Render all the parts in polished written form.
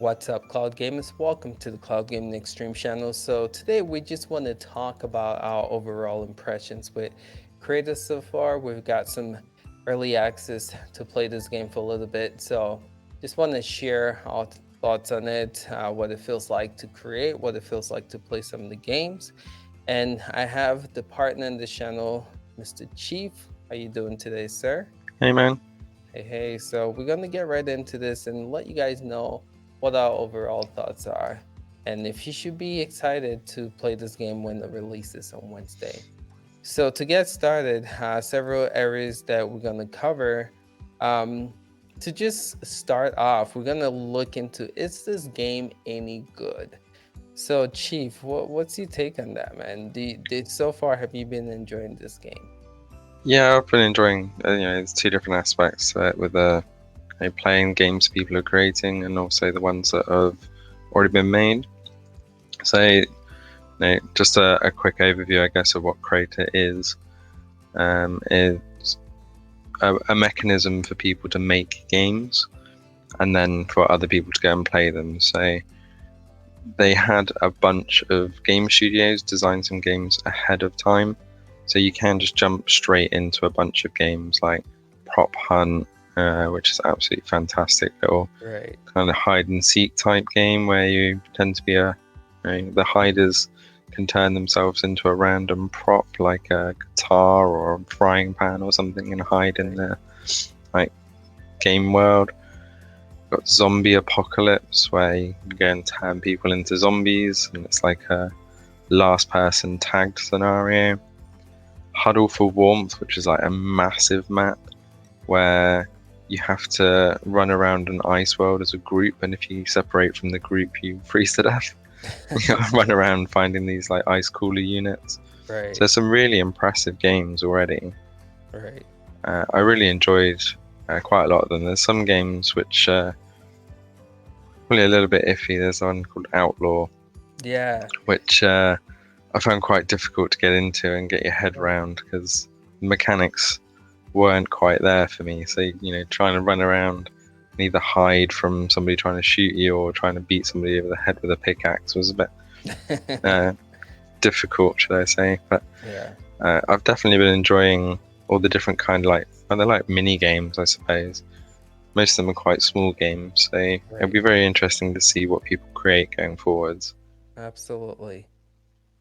What's up, Cloud Gamers? Welcome to the Cloud Gaming Extreme channel. So today we just want to talk about our overall impressions with Crayta so far. We've got some early access to play this game for a little bit. So just want to share our thoughts on it, what it feels like to create, what it feels like to play some of the games. And I have the partner in the channel, Mr. Chief. How you doing today, sir? Hey man. Hey, so we're gonna get right into this and let you guys know what our overall thoughts are, and if you should be excited to play this game when it releases on Wednesday. So to get started, several areas that we're gonna cover. Um, to just start off, we're gonna look into, is this game any good? So Chief, what's your take on that, man? So far, have you been enjoying this game? Yeah, I've been enjoying. There's two different aspects with playing games people are creating, and also the ones that have already been made. So, just a quick overview, I guess, of what Crayta is. It's a mechanism for people to make games, and then for other people to go and play them. So, they had a bunch of game studios design some games ahead of time. So you can just jump straight into a bunch of games like Prop Hunt, which is absolutely fantastic little Right. kind of hide and seek type game where you pretend to be the hiders can turn themselves into a random prop like a guitar or a frying pan or something and hide in the like game world. Got Zombie Apocalypse where you can go and turn people into zombies, and it's like a last person tagged scenario. Huddle for Warmth, which is like a massive map where you have to run around an ice world as a group, and if you separate from the group, you freeze to death. You gotta run around finding these like ice cooler units. Right. So there's some really impressive games already. Right. I really enjoyed quite a lot of them. There's some games which are probably a little bit iffy. There's one called Outlaw, Yeah. which I found quite difficult to get into and get your head around because the mechanics weren't quite there for me. So, trying to run around and either hide from somebody trying to shoot you or trying to beat somebody over the head with a pickaxe was a bit difficult, should I say. But Yeah. I've definitely been enjoying all the different kind of they're like mini games, I suppose. Most of them are quite small games, so it'll be very interesting to see what people create going forwards. Absolutely.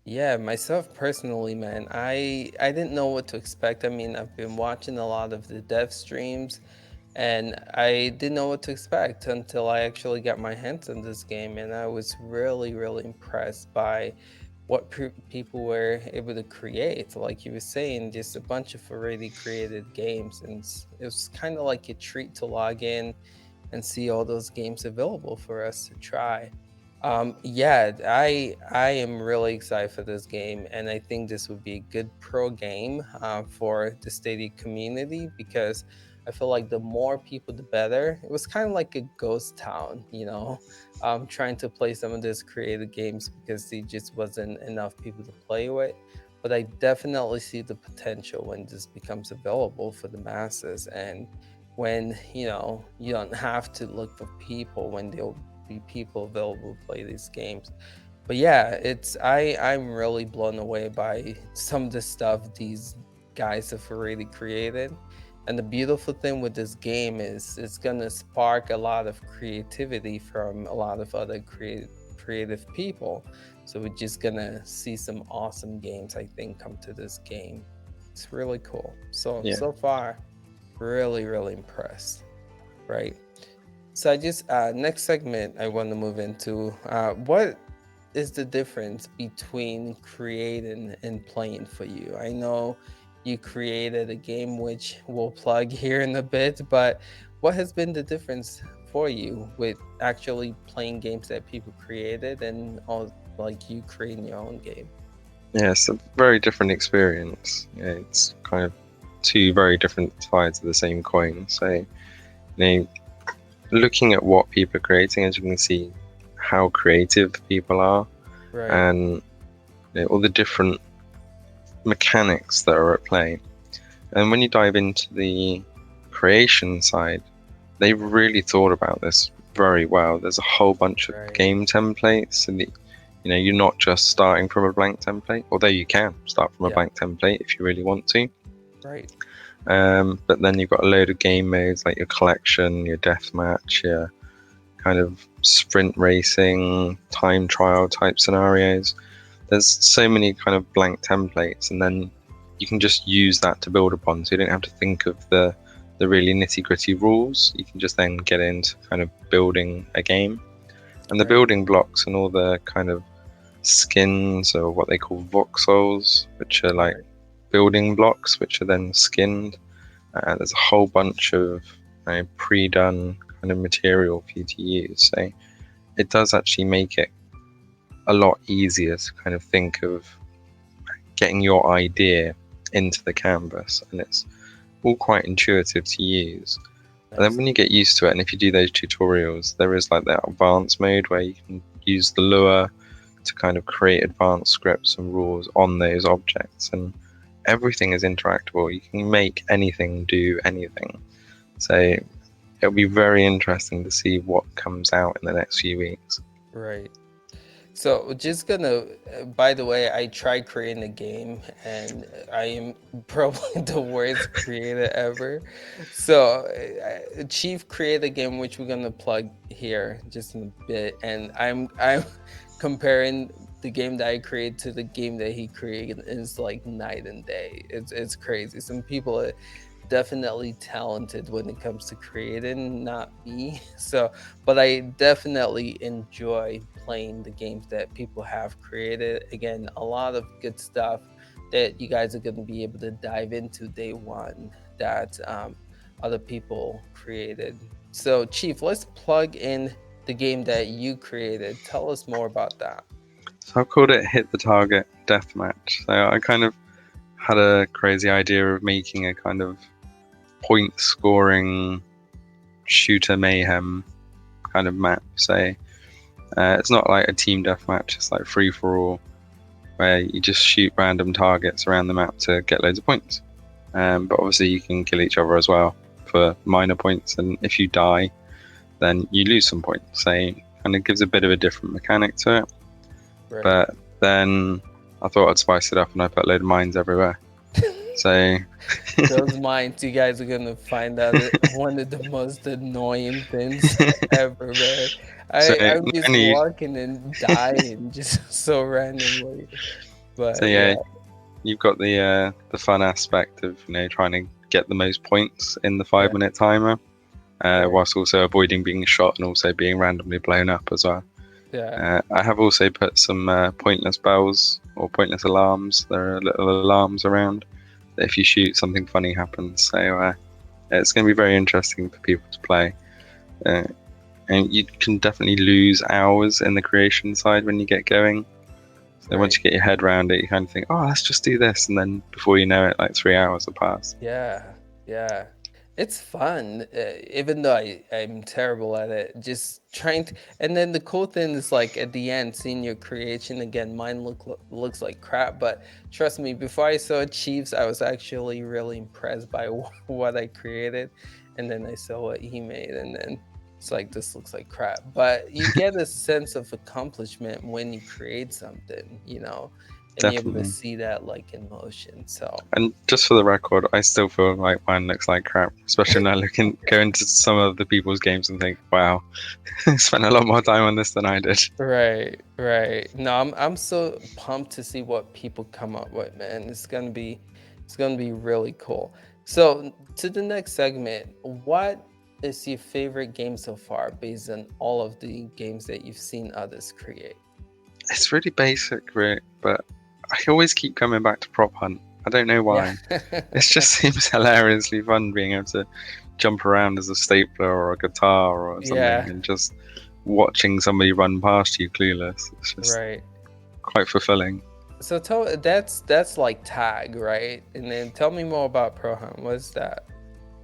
Yeah, myself personally, man, I didn't know what to expect. I mean, I've been watching a lot of the dev streams and I didn't know what to expect until I actually got my hands on this game, and I was really, really impressed by what people were able to create. Like you were saying, just a bunch of already created games, and it was kind of like a treat to log in and see all those games available for us to try. Yeah, I am really excited for this game, and I think this would be a good pro game for the Stadia community, because I feel like the more people, the better. It was kind of like a ghost town, trying to play some of these creative games because there just wasn't enough people to play with. But I definitely see the potential when this becomes available for the masses, and when you don't have to look for people, when there'll be people available to play these games. But yeah, I'm really blown away by some of the stuff these guys have already created. And the beautiful thing with this game is it's gonna spark a lot of creativity from a lot of other creative people. So we're just gonna see some awesome games, I think, come to this game. It's really cool. So far, really, really impressed, right? So I just next segment I want to move into, what is the difference between creating and playing for you? I know you created a game which we'll plug here in a bit, but what has been the difference for you with actually playing games that people created and all, like, you creating your own game? Yeah, it's a very different experience. It's kind of two very different sides of the same coin. So, looking at what people are creating, as you can see how creative people are, Right. and all the different mechanics that are at play. And when you dive into the creation side, they really thought about this very well. There's a whole bunch of Right. game templates, and you're not just starting from a blank template, although you can start from a Yeah. blank template if you really want to. Right. But then you've got a load of game modes like your collection, your deathmatch, your kind of sprint racing, time trial type scenarios. There's so many kind of blank templates, and then you can just use that to build upon. So you don't have to think of the really nitty gritty rules. You can just then get into kind of building a game. And the Right. building blocks and all the kind of skins, or what they call voxels, which are like Right. building blocks, which are then skinned. There's a whole bunch of pre-done kind of material for you to use. So it does actually make it a lot easier to kind of think of getting your idea into the canvas, and it's all quite intuitive to use. And then Nice. when you get used to it, and if you do those tutorials, there is like that advanced mode where you can use the Lua to kind of create advanced scripts and rules on those objects, and everything is interactable. You can make anything do anything. So it'll be very interesting to see what comes out in the next few weeks. Right. So just gonna, by the way, I tried creating a game and I am probably the worst creator ever. So Chief created a game which we're gonna plug here just in a bit, and I'm comparing the game that I created to the game that he created, and it's like night and day. It's crazy. Some people are definitely talented when it comes to creating, not me. So, but I definitely enjoy playing the games that people have created. Again, a lot of good stuff that you guys are going to be able to dive into day one that other people created. So, Chief, let's plug in the game that you created. Tell us more about that. So I've called it Hit the Target Deathmatch. So I kind of had a crazy idea of making a kind of point scoring shooter mayhem kind of map. So it's not like a team deathmatch, it's like free for all, where you just shoot random targets around the map to get loads of points. But obviously, you can kill each other as well for minor points, and if you die, then you lose some points. So kind of gives a bit of a different mechanic to it. Right. But then I thought I'd spice it up, and I put a load of mines everywhere. So Those mines, you guys are gonna find out one of the most annoying things ever, man. so I'm not just only walking and dying just so randomly. so But yeah, yeah, you've got the fun aspect of trying to get the most points in the yeah, 5 minute timer, right, whilst also avoiding being shot and also being randomly blown up as well. yeah, I have also put some pointless bells or pointless alarms. There are little alarms around that if you shoot, something funny happens. So it's going to be very interesting for people to play. Uh, and you can definitely lose hours in the creation side when you get going. So once right. you get your head around it, you kind of think, oh, let's just do this. And then before you know it, like 3 hours have passed. Yeah, yeah. It's fun, even though I'm terrible at it. Just trying to, and then the cool thing is like at the end, seeing your creation again. Mine looks like crap, but trust me, before I saw Chiefs, I was actually really impressed by what I created, and then I saw what he made, and then it's like this looks like crap. But you get a sense of accomplishment when you create something, and you're able to Definitely. see that like in motion. So. And just for the record, I still feel like mine looks like crap, especially when I go into some of the people's games and think, wow, I spent a lot more time on this than I did. Right, right. No, I'm so pumped to see what people come up with, man. It's gonna be really cool. So to the next segment, what is your favorite game so far based on all of the games that you've seen others create? It's really basic, Rick, but I always keep coming back to Prop Hunt. I don't know Yeah. why. It just seems hilariously fun being able to jump around as a stapler or a guitar or something Yeah, and just watching somebody run past you clueless. It's just right. quite fulfilling. So that's like tag, right? And then tell me more about Pro Hunt. What's that?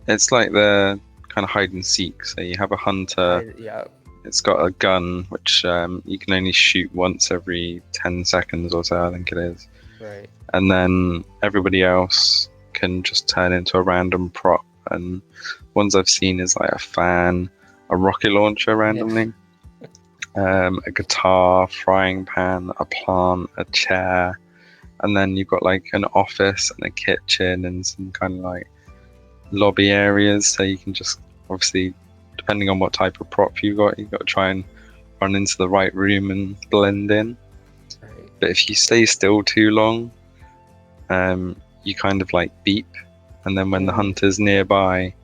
It's like the kind of hide and seek. So you have a hunter. Yeah, It's got a gun which you can only shoot once every 10 seconds or so, I think it is. right. And then everybody else can just turn into a random prop. And ones I've seen is like a fan, a rocket launcher Yeah. randomly, a guitar, frying pan, a plant, a chair, and then you've got like an office and a kitchen and some kind of like lobby areas. So you can just obviously, depending on what type of prop you've got to try and run into the right room and blend in. Right. But if you stay still too long, you kind of like beep, and then when the Mm, hunter's nearby,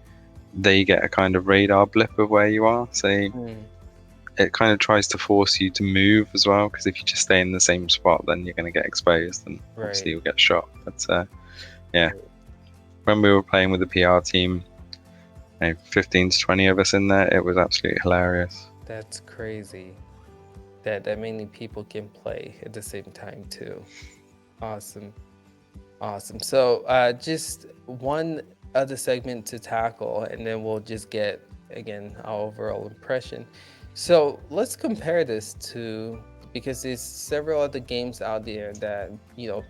they get a kind of radar blip of where you are. So mm, it kind of tries to force you to move as well, because if you just stay in the same spot, then you're going to get exposed and right. obviously you'll get shot. But yeah, Right. when we were playing with the PR team, 15 to 20 of us in there, it was absolutely hilarious. That's crazy. That many people can play at the same time too. Awesome. Awesome. So, just one other segment to tackle, and then we'll just get again our overall impression. So, let's compare this to, because there's several other games out there that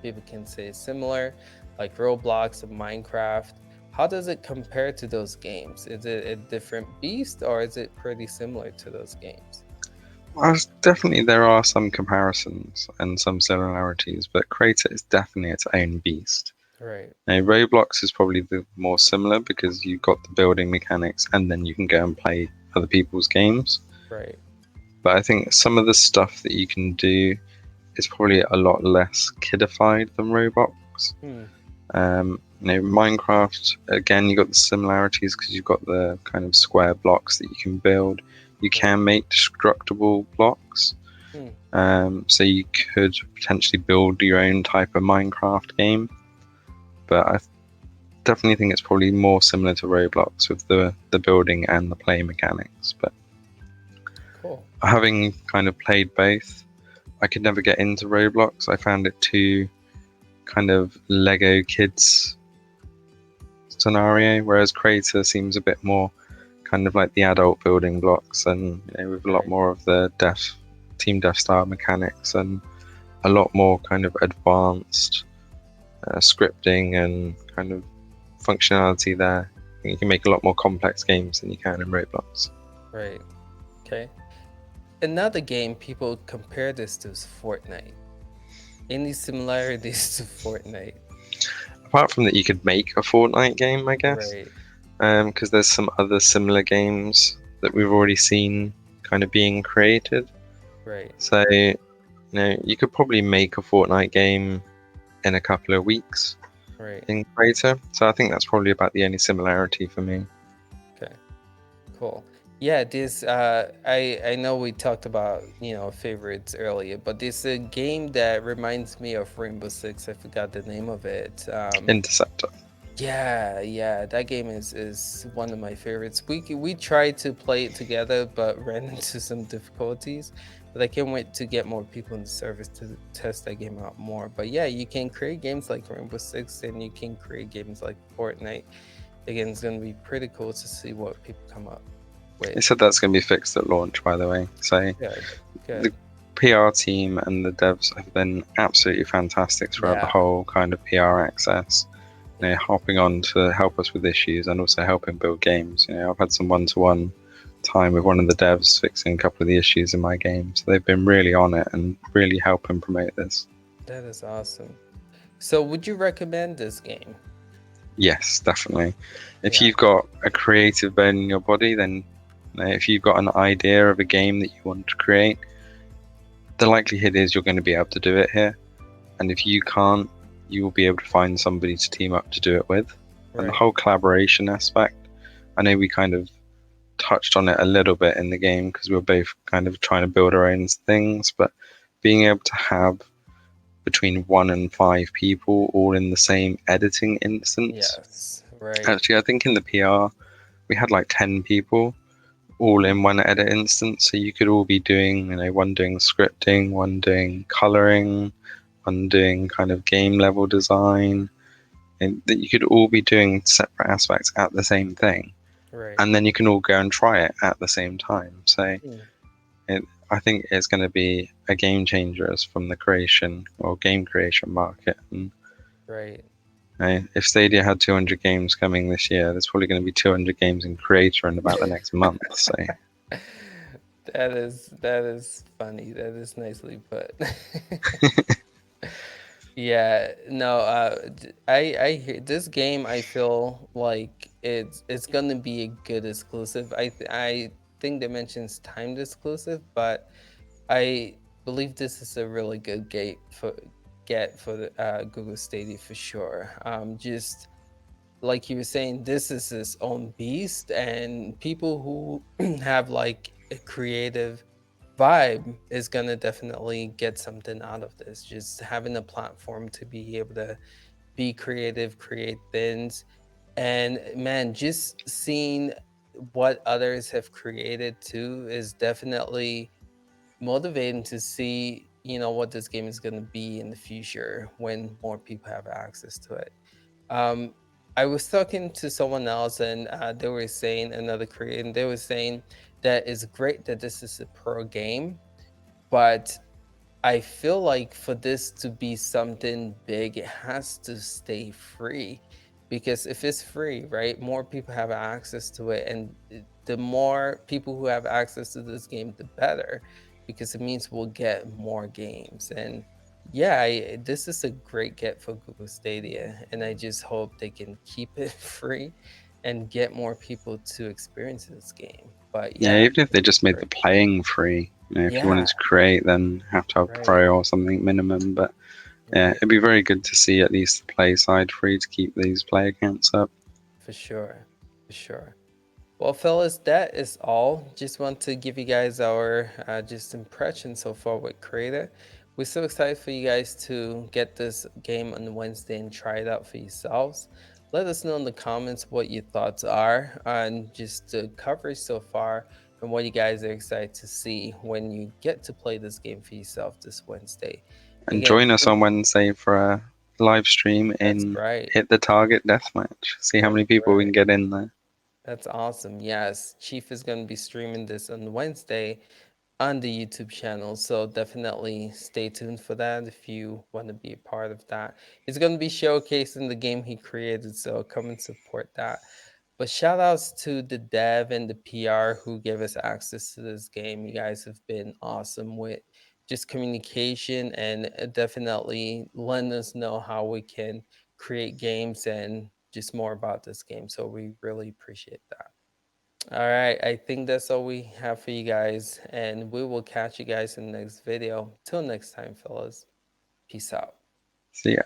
people can say is similar, like Roblox and Minecraft. How does it compare to those games? Is it a different beast, or is it pretty similar to those games? Definitely, there are some comparisons and some similarities, but Crayta is definitely its own beast. Right. Now, Roblox is probably the more similar because you've got the building mechanics and then you can go and play other people's games. Right. But I think some of the stuff that you can do is probably a lot less kidified than Roblox. Hmm. Minecraft, again, you got the similarities because you've got the kind of square blocks that you can build. You Right. can make destructible blocks. Hmm. So you could potentially build your own type of Minecraft game. But I definitely think it's probably more similar to Roblox with the building and the play mechanics. But Cool. having kind of played both, I could never get into Roblox. I found it too kind of Lego kids scenario, whereas Crayta seems a bit more kind of like the adult building blocks, and with a lot Right. more of the team death style mechanics and a lot more kind of advanced scripting and kind of functionality there. You can make a lot more complex games than you can in Roblox. Right. Okay. Another game people compare this to is Fortnite. Any similarities to Fortnite? Apart from that, you could make a Fortnite game, I guess, Right. because there's some other similar games that we've already seen kind of being created. Right. So, you could probably make a Fortnite game in a couple of weeks Right. in Crayta. So I think that's probably about the only similarity for me. Okay. Cool. Yeah, this I know we talked about, favorites earlier, but this a game that reminds me of Rainbow Six. I forgot the name of it. Interceptor. Yeah, yeah, that game is one of my favorites. We tried to play it together, but ran into some difficulties. But I can't wait to get more people in the service to test that game out more. But yeah, you can create games like Rainbow Six, and you can create games like Fortnite. Again, it's gonna be pretty cool to see what people come up They with. said that's going to be fixed at launch, by the way. So Good, the good. PR team and the devs have been absolutely fantastic throughout the Yeah, whole kind of PR access. yeah, Hopping on to help us with issues and also helping build games. I've had some one-to-one time with one of the devs fixing a couple of the issues in my game. So they've been really on it and really helping promote this. that is awesome. So, would you recommend this game? Yes, definitely. If Yeah, you've got a creative bone in your body, then if you've got an idea of a game that you want to create, the likelihood is you're going to be able to do it here. And if you can't, you will be able to find somebody to team up to do it with. And the right, whole collaboration aspect, I know we kind of touched on it a little bit in the game because we were both kind of trying to build our own things, but being able to have between 1 and 5 people all in the same editing instance. yes, right, Actually, I think in the PR, we had like 10 people all in one edit instance. So you could all be doing, one doing scripting, one doing coloring, one doing kind of game level design, and that you could all be doing separate aspects at the same thing. right. And then you can all go and try it at the same time. So Hmm, I think it's going to be a game changer from the creation or game creation market. And right. If Stadia had 200 games coming this year, there's probably going to be 200 games in Crayta in about the next month. So That is funny. That is nicely put. Yeah, no, I hear this game. I feel like it's gonna be a good exclusive. I think they mentions timed exclusive, but I believe this is a really good get for the Google Stadia for sure. Just like you were saying, this is its own beast, and people who have like a creative vibe is gonna definitely get something out of this. Just having a platform to be able to be creative, create things, and man, just seeing what others have created too is definitely motivating to see, what this game is going to be in the future when more people have access to it. um, I was talking to someone else, and they were saying, another creator, and they were saying that it's great that this is a pro game, but I feel like for this to be something big, it has to stay free. Because if it's free, right, more people have access to it. And the more people who have access to this game, the better, because it means we'll get more games. And yeah, this is a great get for Google Stadia. And I just hope they can keep it free and get more people to experience this game. But yeah, yeah, even if they this is just made the great. playing free, if you wanted Yeah, to create, then have to have right, Pro or something minimum. But yeah, right. it'd be very good to see at least the play side free to keep these player counts up. For sure. For sure. Well, fellas, that is all. Just want to give you guys our just impression so far with Crayta. We're so excited for you guys to get this game on Wednesday and try it out for yourselves. Let us know in the comments what your thoughts are on just the coverage so far and what you guys are excited to see when you get to play this game for yourself this Wednesday. And Again, join us on Wednesday for a live stream that's in right. Hit the Target Deathmatch. See how That's many people we right. can get in there. That's awesome. Yes, Chief is going to be streaming this on Wednesday on the YouTube channel. So definitely stay tuned for that if you want to be a part of that. He's going to be showcasing the game he created. So come and support that. But shout outs to the dev and the PR who gave us access to this game. You guys have been awesome with just communication and definitely letting us know how we can create games and just more about this game. So we really appreciate that. All right, I think that's all we have for you guys, and we will catch you guys in the next video. Till next time, fellas. Peace out. See ya.